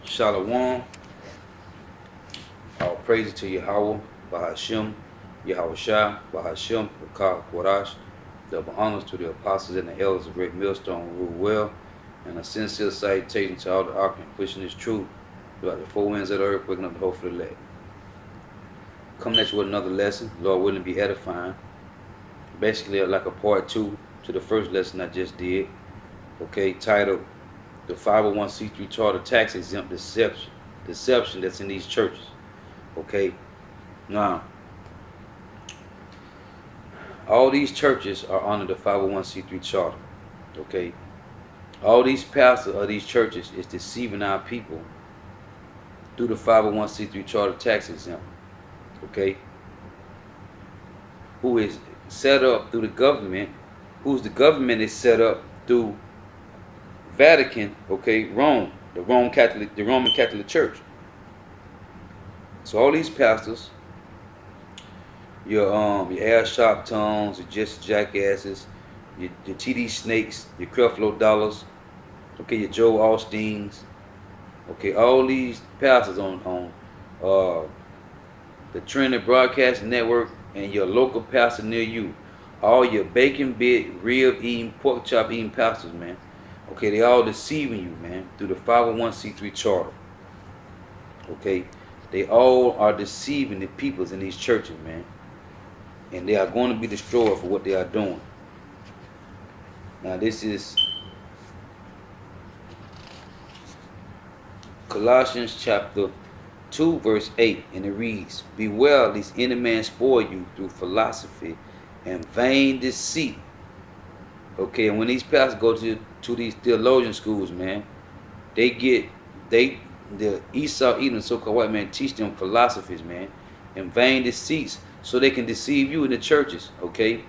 Shalom, all praises to Yahweh, Bahashim, Yahweh Shah, Bahashim, Rakah, Kodash, double honors to the apostles and the elders of Great Millstone who rule well, and a sincere salutation to all the occupants pushing this truth throughout the four winds of the earth, waking up the hope for the elect. Coming at you with another lesson, Lord willing to be edifying. Basically, like a part two to the first lesson I just did, okay, titled The 501c3 Charter Tax Exempt Deception that's in these churches. Okay, now all these churches are under the 501c3 charter. Okay, all these pastors of these churches is deceiving our people through the 501c3 charter tax exempt. Okay, who is set up through the government? Whose the government is set up through Vatican? Okay, Rome, the Roman Catholic Church. So all these pastors, your Al Sharptons, your Jesse Jackasses, your TD Snakes, your Creflo Dollars, okay, your Joe Austins, okay, all these pastors on the Trinity Broadcast Network and your local pastor near you, all your bacon bit, rib eating, pork chop eating pastors, man. Okay, they all deceiving you, man, through the 501c3 charter. Okay, they all are deceiving the peoples in these churches, man. And they are going to be destroyed for what they are doing. Now this is Colossians chapter 2 verse 8, and it reads, "Beware lest any man spoil you through philosophy and vain deceit." Okay, and when these pastors go to these theologian schools, man, the Esau Edom, so-called white man, teach them philosophies, man, and vain deceits, so they can deceive you in the churches, okay,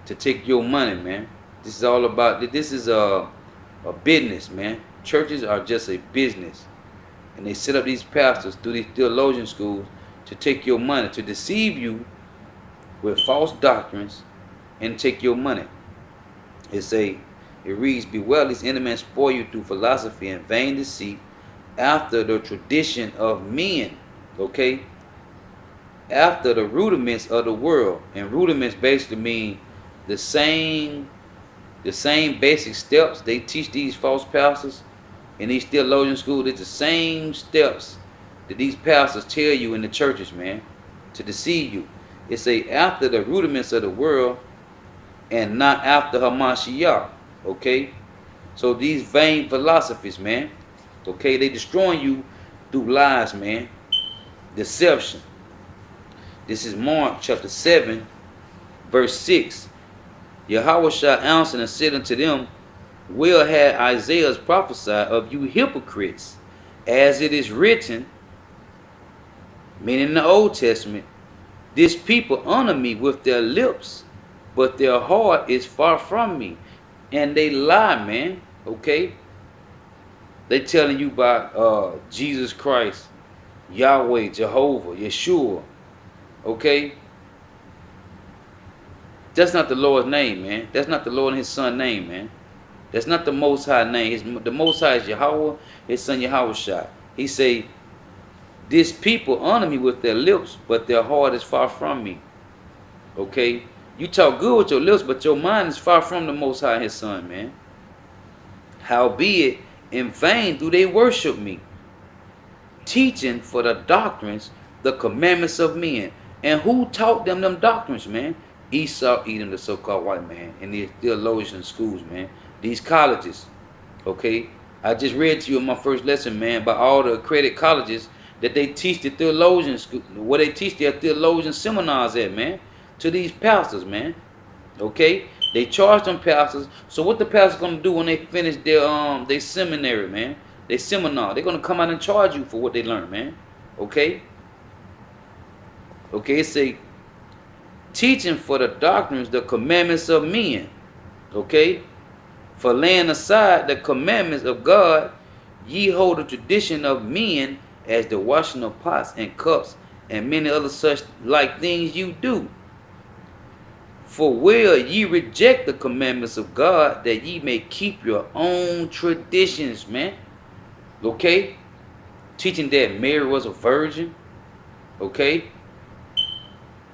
to take your money, man. This is all about, this is a business, man. Churches are just a business, and they set up these pastors through these theologian schools to take your money, to deceive you with false doctrines and take your money. It reads, "Beware lest any man spoil you through philosophy and vain deceit, after the tradition of men," okay, after the rudiments of the world. And rudiments basically mean the same basic steps they teach these false pastors in these theologian schools. It's the same steps that these pastors tell you in the churches, man, to deceive you. It say after the rudiments of the world and not after Hamashiach. Okay, so these vain philosophies, man, okay, they destroying you through lies, man, deception. This is Mark chapter 7 verse 6. Yahweh shall answer and said unto them, "Well had Isaiah prophesied of you hypocrites, as it is written," meaning in the Old Testament, "This people honor me with their lips, but their heart is far from me." And they lie, man, okay? They telling you about Jesus Christ, Yahweh, Jehovah, Yeshua, okay? That's not the Lord's name, man. That's not the Lord and his son name, man. That's not the Most High name. The Most High is Yahweh, his son Yahweh Shai. He say, "This people honor me with their lips, but their heart is far from me." Okay? You talk good with your lips, but your mind is far from the Most High and his son, man. "Howbeit, in vain do they worship me, teaching for the doctrines, the commandments of men." And who taught them doctrines, man? Esau Edom, the so-called white man, in these theologian schools, man. These colleges, okay? I just read to you in my first lesson, man, about all the accredited colleges that they teach the theologian school, where they teach their theologian seminars at, man, to these pastors, man. Okay? They charge them pastors. So what the pastors gonna do when they finish their seminary, man? Their seminar. They're gonna come out and charge you for what they learned, man. Okay? Okay, it say, teaching for the doctrines, the commandments of men. Okay? For laying aside the commandments of God, ye hold the tradition of men, as the washing of pots and cups, and many other such like things you do. For will ye reject the commandments of God, that ye may keep your own traditions, man? Okay? teaching that Mary was a virgin, okay?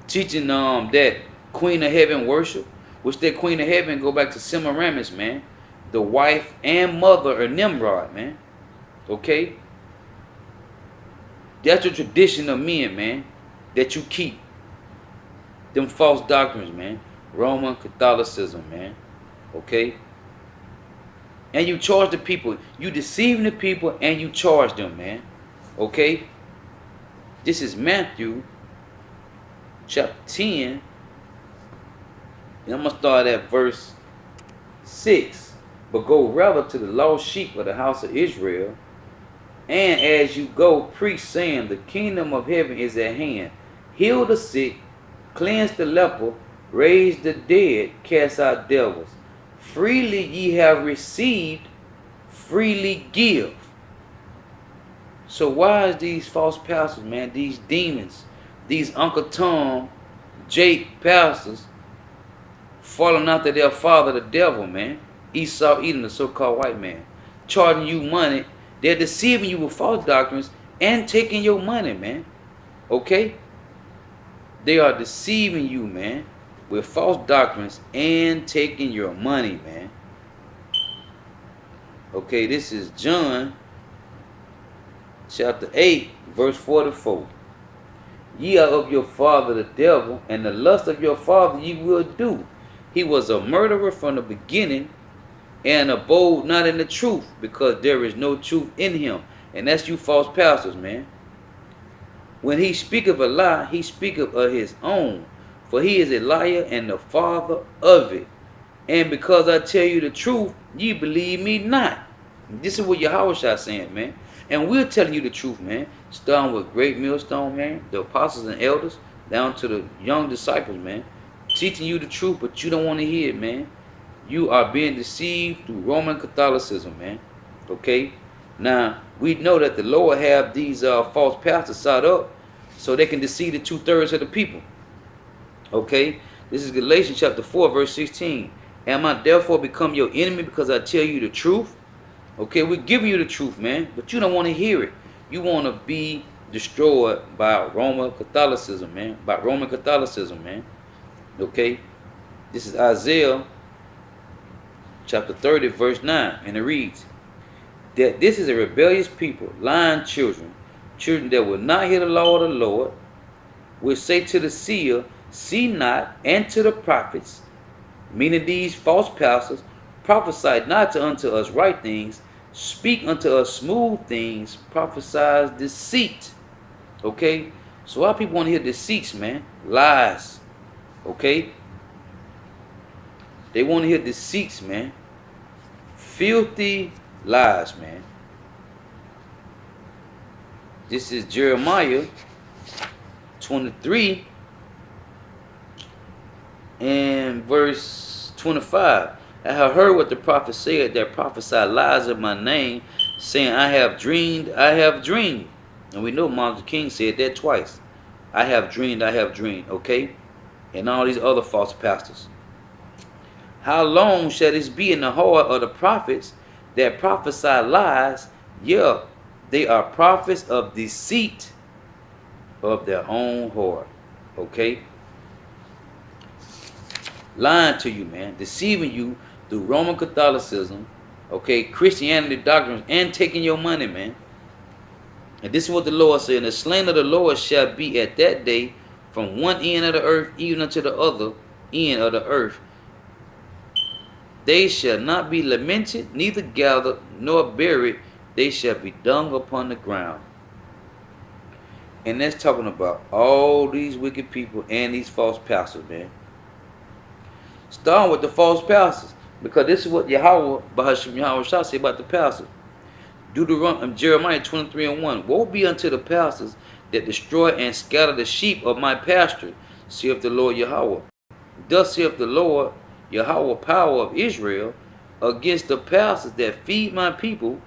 Teaching that Queen of Heaven worship, which that Queen of Heaven go back to Semiramis, man, the wife and mother of Nimrod, man, okay? That's the tradition of men, man, that you keep. Them false doctrines, man. Roman Catholicism, man, okay? And you charge the people. You deceiving the people and you charge them, man, okay? This is Matthew chapter 10, and I'm going to start at verse 6. But go rather to the lost sheep of the house of Israel, and as you go, preach, saying, the kingdom of heaven is at hand. Heal the sick, cleanse the leper, raise the dead, cast out devils. Freely ye have received, freely give. So why is these false pastors, man, these demons, these Uncle Tom, Jake pastors, falling after their father, the devil, man, Esau Edom, the so-called white man, charging you money? They're deceiving you with false doctrines and taking your money, man, okay? They are deceiving you, man, with false doctrines and taking your money, man. Okay, this is John chapter 8, verse 44. Ye are of your father the devil, and the lust of your father ye will do. He was a murderer from the beginning, and abode not in the truth, because there is no truth in him. And that's you false pastors, man. When he speaketh a lie, he speaketh of his own, for he is a liar and the father of it. And because I tell you the truth, ye believe me not. This is what Yahweh saying, man. And we're telling you the truth, man. Starting with great millstone, man, the apostles and elders, down to the young disciples, man. Teaching you the truth, but you don't want to hear it, man. You are being deceived through Roman Catholicism, man. Okay? Now, we know that the Lord have these false pastors set up so they can deceive the 2/3 of the people. Okay? This is Galatians chapter 4, verse 16. Am I therefore become your enemy because I tell you the truth? Okay, we're giving you the truth, man, but you don't want to hear it. You want to be destroyed by Roman Catholicism, man. By Roman Catholicism, man. Okay? This is Isaiah chapter 30, verse 9, and it reads, that this is a rebellious people, lying children, children that will not hear the law of the Lord, will say to the seer, see not, and to the prophets, meaning these false pastors, prophesy not unto us right things, speak unto us smooth things, prophesy deceit. Okay? So why people want to hear deceits, man? Lies. Okay? They want to hear deceits, man. Filthy lies, man. This is Jeremiah 23 and verse 25. I have heard what the prophet said that prophesied lies in my name, saying, I have dreamed, I have dreamed. And we know Martin Luther King said that twice. I have dreamed, okay? And all these other false pastors. How long shall this be in the heart of the prophets that prophesy lies? Yeah, they are prophets of deceit of their own heart. Okay? Lying to you, man. Deceiving you through Roman Catholicism. Okay? Christianity doctrines and taking your money, man. And this is what the Lord said. And the slain of the Lord shall be at that day from one end of the earth even unto the other end of the earth. They shall not be lamented, neither gathered, nor buried. They shall be dung upon the ground. And that's talking about all these wicked people and these false pastors, man. Starting with the false pastors. Because this is what Yahweh shall say about the pastors. Jeremiah 23 and 1. Woe be unto the pastors that destroy and scatter the sheep of my pasture, saith the Lord Yahweh. Thus saith the Lord Yahweh, power of Israel, against the pastors that feed my people.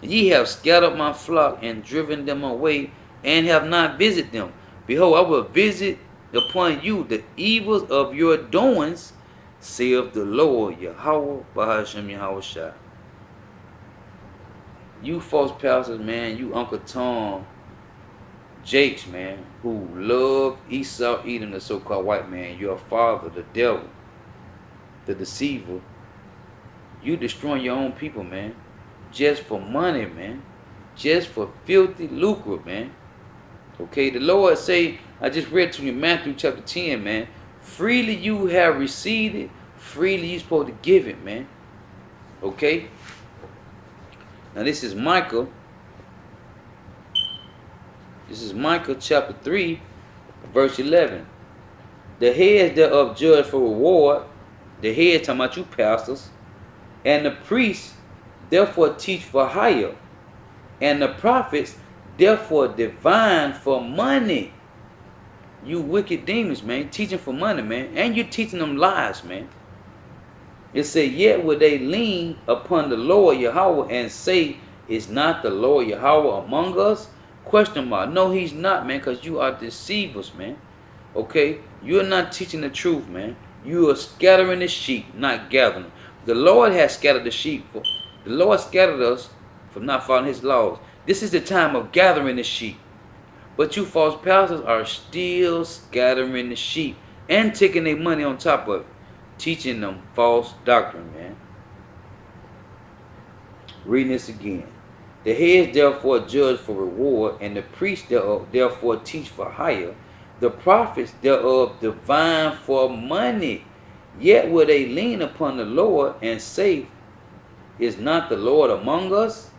Ye have scattered my flock and driven them away, and have not visited them. Behold, I will visit upon you the evils of your doings, saith the Lord Yahweh, Bahashem Yahweh Shai. You false pastors, man, you Uncle Tom Jakes, man, who love Esau Edom, the so-called white man, your father, the devil, the deceiver. You destroying your own people, man. Just for money, man. Just for filthy lucre, man. Okay, the Lord say, I just read to you Matthew chapter 10, man. Freely you have received it, freely you supposed to give it, man. Okay? Now this is Micah. This is Micah chapter 3, verse 11. The heads thereof judge for reward. The heads talking about you pastors. And the priests therefore teach for hire. And the prophets therefore divine for money. You wicked demons, man. Teaching for money, man. And you teaching them lies, man. It said, yet will they lean upon the Lord Yahweh and say, is not the Lord Yahweh among us? Question mark. No, he's not, man, because you are deceivers, man. Okay? You're not teaching the truth, man. You are scattering the sheep, not gathering them. The Lord has scattered the sheep. The Lord scattered us for not following his laws. This is the time of gathering the sheep. But you false pastors are still scattering the sheep and taking their money on top of it. Teaching them false doctrine, man. Reading this again. The heads therefore judge for reward, and the priests thereof therefore teach for hire. The prophets thereof divine for money. Yet will they lean upon the Lord and say, is not the Lord among us?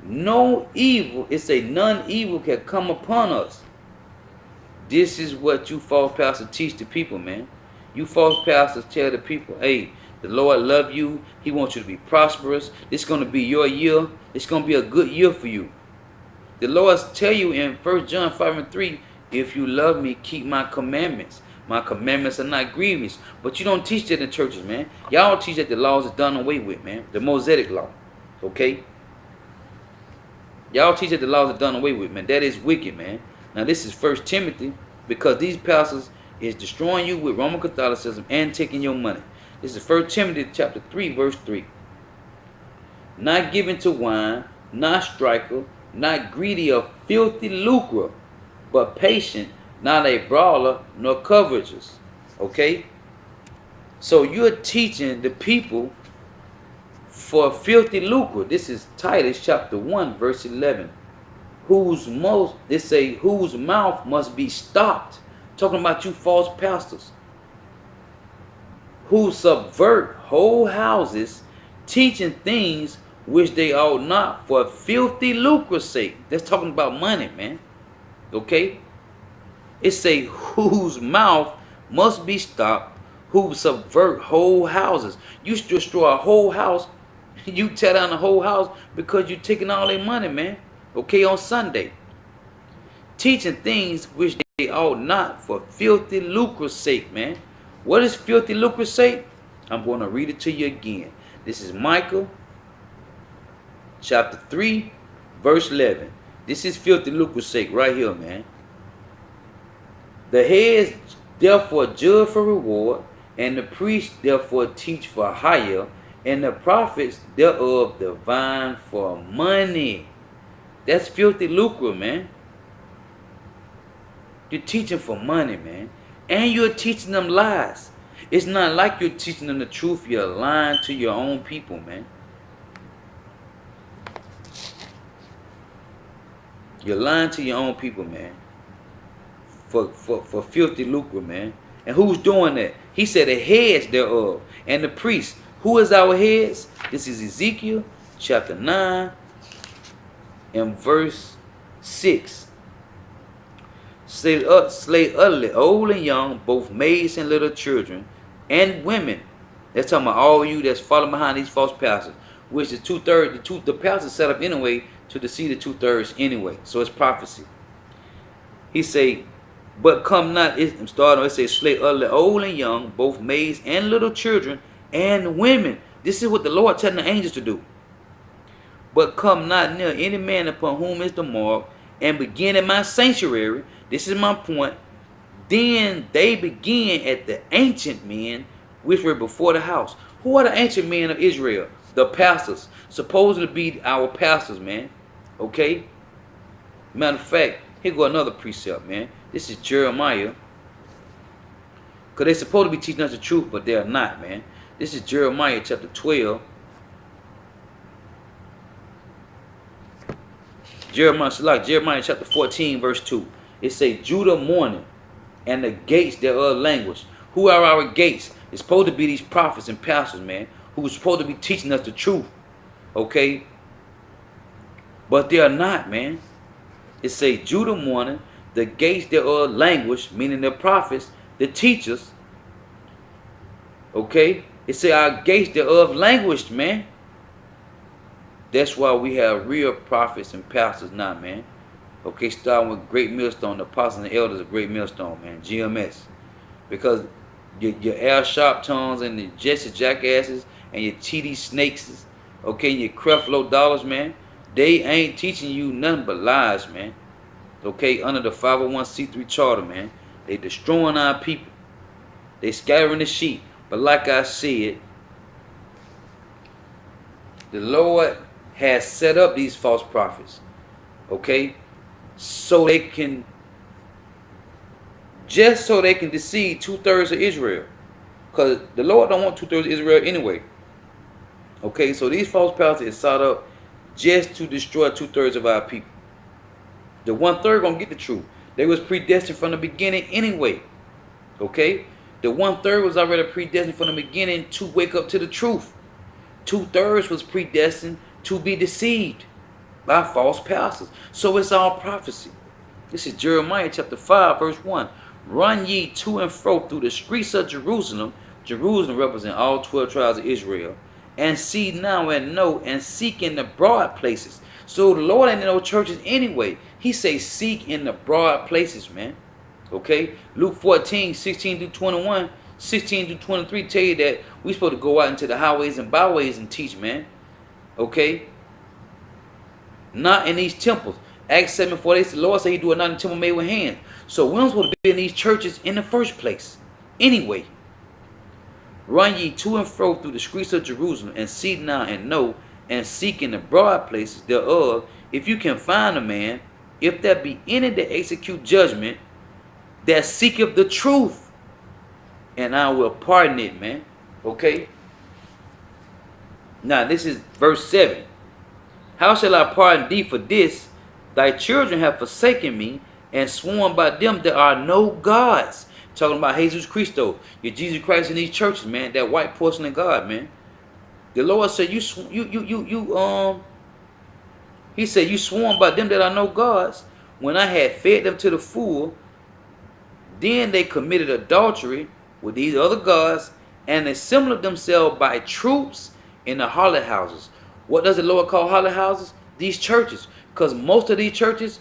No evil, it say none evil can come upon us. This is what you false pastors teach the people, man. You false pastors tell the people, hey, the Lord love you. He wants you to be prosperous. This is going to be your year. It's going to be a good year for you. The Lord tell you in 1 John 5 and 3, if you love me, keep my commandments. My commandments are not grievous. But you don't teach that in churches, man. Y'all teach that the laws is done away with, man. The Mosaic law. Okay? Y'all teach that the laws are done away with, man. That is wicked, man. Now this is 1 Timothy, because these pastors is destroying you with Roman Catholicism and taking your money. This is 1 Timothy chapter 3, verse 3. Not given to wine, not striker, not greedy of filthy lucre, but patient, not a brawler, nor covetous. Okay? So you're teaching the people for filthy lucre. This is Titus chapter 1, verse 11. Whose mouth must be stopped. Talking about you false pastors. Who subvert whole houses, teaching things which they ought not for filthy lucre's sake. That's talking about money, man. Okay? It say whose mouth must be stopped, who subvert whole houses. You destroy a whole house. You tear down the whole house because you're taking all their money, man. Okay, on Sunday. Teaching things which they ought not for filthy lucre's sake, man. What is filthy lucre's sake? I'm going to read it to you again. This is Micah chapter 3, verse 11. This is filthy lucre's sake right here, man. The heads therefore judge for reward, and the priests therefore teach for hire, and the prophets thereof divine for money. That's filthy lucre, man. You're teaching for money, man. And you're teaching them lies. It's not like you're teaching them the truth. You're lying to your own people, man. You're lying to your own people, man. For filthy lucre, man. And who's doing that? He said the heads thereof. And the priests. Who is our heads? This is Ezekiel chapter 9 and verse 6. Slay utterly old and young, both maids and little children, and women. That's talking about all you that's following behind these false pastors, which is 2/3. The pastors set up anyway to deceive the 2/3 anyway. So it's prophecy. He say, but come not. It says slay utterly old and young, both maids and little children, and women. This is what the Lord telling the angels to do. But come not near any man upon whom is the mark, and begin in my sanctuary. This is my point. Then they begin at the ancient men which were before the house. Who are the ancient men of Israel? The pastors, supposed to be our pastors, man. Okay? Matter of fact, here go another precept, man. This is Jeremiah. Because they're supposed to be teaching us the truth, but they're not, man. This is Jeremiah chapter 12. Jeremiah chapter 14, verse 2. It say, Judah mourning, and the gates thereof languish. Who are our gates? It's supposed to be these prophets and pastors, man, who are supposed to be teaching us the truth. Okay? But they are not, man. It say, Judah mourning, the gates thereof languish, meaning the prophets, the teachers. Okay? It say our gates thereof languished, man. That's why we have real prophets and pastors now, man. Okay, starting with Great Millstone, the apostles and elders of Great Millstone, man, GMS. Because your Al Sharptons and the Jesse Jackasses and your TD Snakes, okay, your Creflo Dollars, man, they ain't teaching you nothing but lies, man. Okay, under the 501c3 charter, man. They destroying our people. They scattering the sheep. But like I said, the Lord has set up these false prophets, okay, so they can deceive 2/3 of Israel, because the Lord don't want 2/3 of Israel anyway. Okay, so these false prophets is set up just to destroy 2/3 of our people. The 1/3 gonna get the truth. They was predestined from the beginning anyway. Okay, the 1/3 was already predestined from the beginning to wake up to the truth. 2/3 was predestined to be deceived by false pastors. So it's all prophecy. This is Jeremiah chapter 5, verse 1. Run ye to and fro through the streets of Jerusalem. Jerusalem represents all 12 tribes of Israel. And see now and know and seek in the broad places. So the Lord ain't in no churches anyway. He say seek in the broad places, man. Okay? Luke 14, 16 through 21, 16 through 23 tell you that we supposed to go out into the highways and byways and teach, man. Okay? Not in these temples. Acts 7:48, the Lord said he do it not in a temple made with hands. So we don't supposed to be in these churches in the first place. Anyway. Run ye to and fro through the streets of Jerusalem, and see now and know, and seek in the broad places thereof, if you can find a man, if there be any that execute judgment, that seeketh the truth, and I will pardon it, man. Okay? Now this is verse 7. How shall I pardon thee for this? Thy children have forsaken me, and sworn by them there are no gods. Talking about Jesus Christo, your Jesus Christ in these churches, man. That white porcelain God, man. The Lord said he said you sworn by them that are no gods. When I had fed them to the full, then they committed adultery with these other gods, and assembled themselves by troops in the harlot houses. What does the Lord call harlot houses? These churches. Because most of these churches,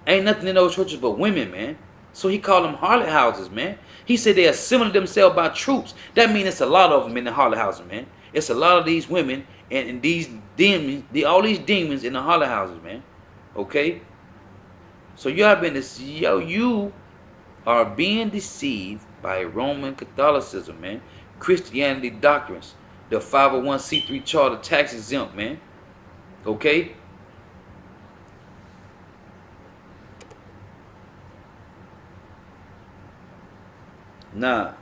ain't nothing in those churches but women, man. So he called them harlot houses, man. He said they assembled themselves by troops. That means it's a lot of them in the harlot houses, man. It's a lot of these women and these demons, all these demons in the harlot houses, man. Okay? So you are being deceived by Roman Catholicism, man. Christianity doctrines. The 501c3 charter, tax exempt, man. Okay? Now,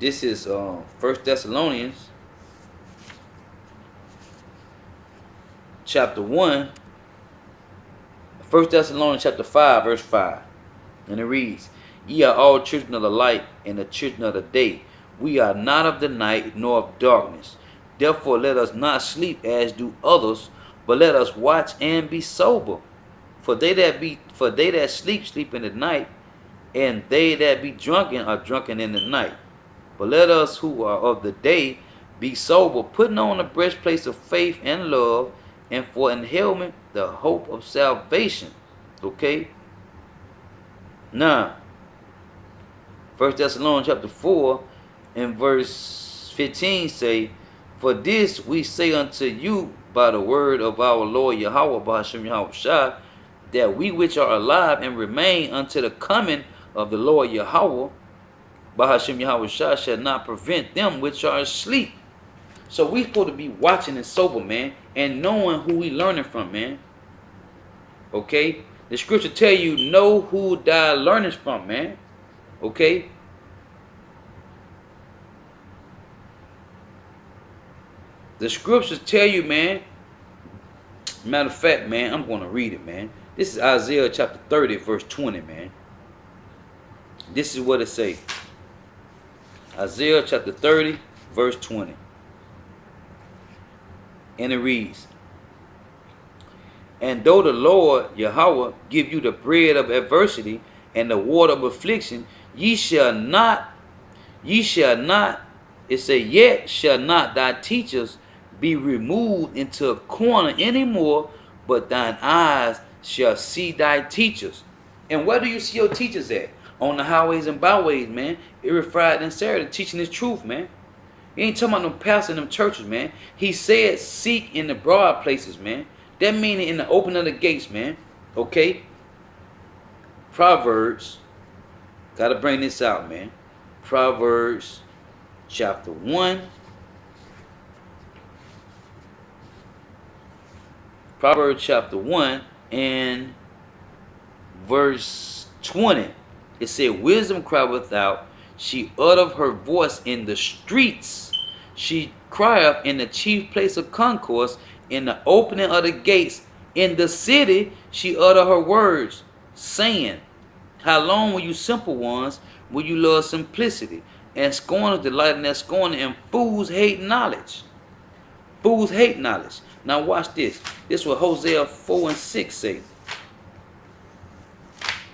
this is 1 Thessalonians chapter 1. 1 Thessalonians chapter 5, verse 5. And it reads, Ye are all children of the light and the children of the day. We are not of the night nor of darkness. Therefore let us not sleep as do others, but let us watch and be sober. For they that sleep, sleep in the night, and they that be drunken are drunken in the night. But let us who are of the day be sober, putting on the breastplate of faith and love, and for an helmet the hope of salvation. Okay? Now, 1 Thessalonians chapter 4 and verse 15 say, For this we say unto you by the word of our Lord Yahweh, Bahashim Yahweh Shah, that we which are alive and remain unto the coming of the Lord Yahweh, Bahashim Yahweh Shah, shall not prevent them which are asleep. So we supposed to be watching and sober, man, and knowing who we learning from, man. Okay? The scripture tell you know who thou learning from, man. Okay? The scriptures tell you, man. Matter of fact, man, I'm going to read it, man. This is Isaiah chapter 30, verse 20, man. This is what it say. Isaiah chapter 30, verse 20. And it reads, and though the Lord Yahweh give you the bread of adversity and the water of affliction, ye shall not, it say, yet shall not thy teachers be removed into a corner anymore, but thine eyes shall see thy teachers. And where do you see your teachers at? On the highways and byways, man. Every Friday and Saturday, teaching this truth, man. He ain't talking about no pastor in them churches, man. He said seek in the broad places, man. That meaning in the open of the gates, man. Okay? Proverbs. Gotta bring this out, man. Proverbs chapter 1. Proverbs chapter 1 and verse 20. It said, wisdom crieth out. She uttereth her voice in the streets. She crieth in the chief place of concourse, in the opening of the gates. In the city she utter her words, saying, how long will you simple ones, will you love simplicity? And scorners delight in their scorning, and fools hate knowledge. Fools hate knowledge. Now watch this. This is what Hosea 4 and 6 say.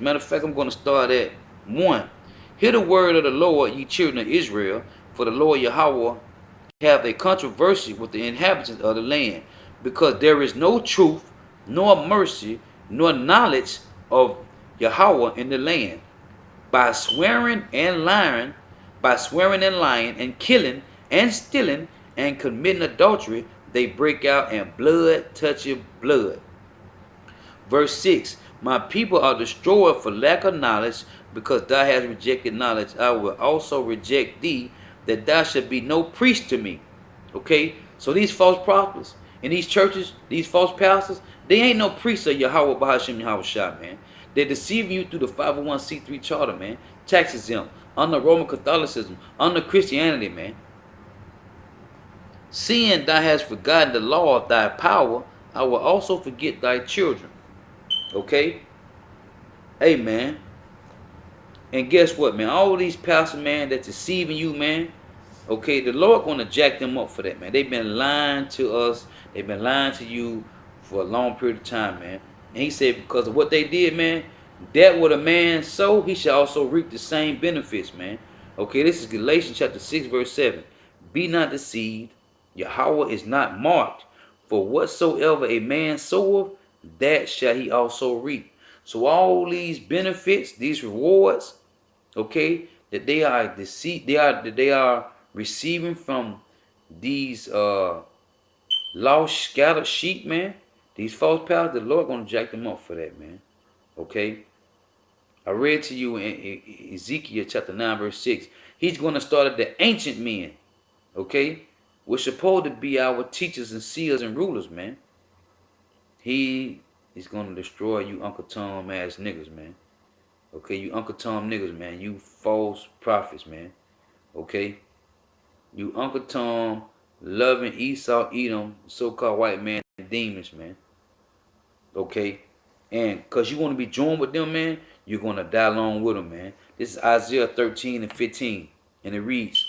Matter of fact, I'm going to start at 1. Hear the word of the Lord, ye children of Israel, for the Lord Yahweh have a controversy with the inhabitants of the land, because there is no truth, nor mercy, nor knowledge of Yahweh in the land. By swearing and lying, and killing and stealing and committing adultery, they break out, and blood toucheth blood. Verse 6. My people are destroyed for lack of knowledge, because thou hast rejected knowledge. I will also reject thee, that thou shalt be no priest to me. Okay? So these false prophets in these churches, these false pastors, they ain't no priests of Yahweh Bahashim Yahweh Shah, man. They're deceiving you through the 501c3 charter, man. Tax exempt, under Roman Catholicism, under Christianity, man. Seeing thou hast forgotten the law of thy power, I will also forget thy children. Okay? Hey, man. And guess what, man? All these pastors, man, that's deceiving you, man. Okay, the Lord gonna jack them up for that, man. They've been lying to us. They've been lying to you for a long period of time, man. And he said because of what they did, man, that what a man sow, he shall also reap the same benefits, man. Okay, this is Galatians chapter 6, verse 7. Be not deceived. Yahweh is not marked. For whatsoever a man soweth, that shall he also reap. So all these benefits, these rewards, okay, that they are they are receiving from these lost scattered sheep, man. These false pastors, the Lord gonna jack them up for that, man. Okay. I read to you in Ezekiel chapter 9, verse 6. He's gonna start at the ancient men, okay, which supposed to be our teachers and seers and rulers, man. He is gonna destroy you Uncle Tom ass niggas, man. Okay, you Uncle Tom niggas, man. You false prophets, man. Okay? You Uncle Tom loving Esau, Edom, so-called white man demons, man. Okay? And because you want to be joined with them, man, you're going to die along with them, man. This is Isaiah 13 and 15. And it reads,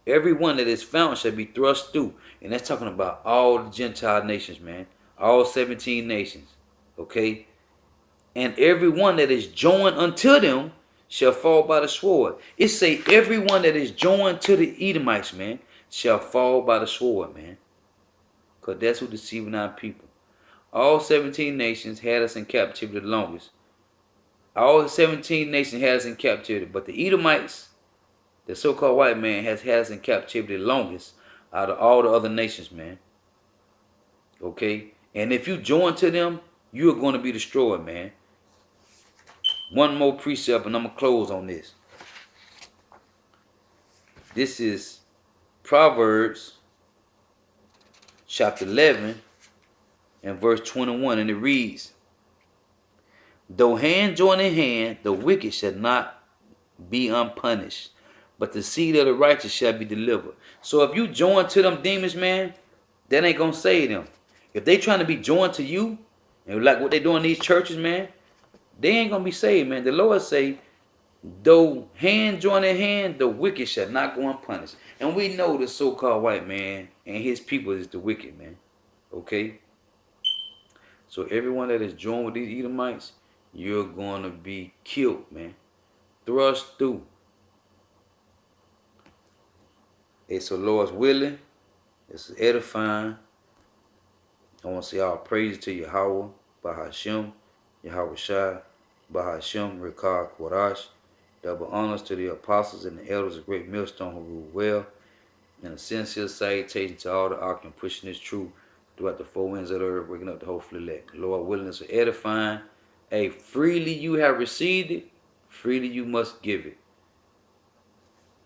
every one that is found shall be thrust through. And that's talking about all the Gentile nations, man. All 17 nations. Okay? And every one that is joined unto them shall fall by the sword. It say every one that is joined to the Edomites, man, shall fall by the sword, man. Because that's who deceiving our people. All 17 nations had us in captivity the longest. All 17 nations had us in captivity. But the Edomites, the so-called white man, has had us in captivity the longest out of all the other nations, man. Okay? And if you join to them, you are going to be destroyed, man. One more precept and I'm going to close on this. This is Proverbs chapter 11 and verse 21, and it reads, though hand join in hand, the wicked shall not be unpunished, but the seed of the righteous shall be delivered. So if you join to them demons, man, that ain't gonna save them. If they trying to be joined to you, and like what they do in these churches, man, they ain't gonna be saved, man. The Lord say, though hand join in hand, the wicked shall not go unpunished. And we know the so-called white man and his people is the wicked, man. Okay? So everyone that is joined with these Edomites, you're gonna be killed, man. Thrust through. It's the Lord's willing. It's edifying. I want to say all praise to Yahweh, Bahashem, Yahweh Shai, Bahashem, Rekah, Kodash. Double honors to the apostles and the elders of great millstone who rule well. And a sincere salutation to all the occupants pushing this truth throughout the four winds of the earth, waking up the hopefully elect. Lord willingness of edifying. Hey, freely you have received it, freely you must give it.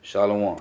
Shalom.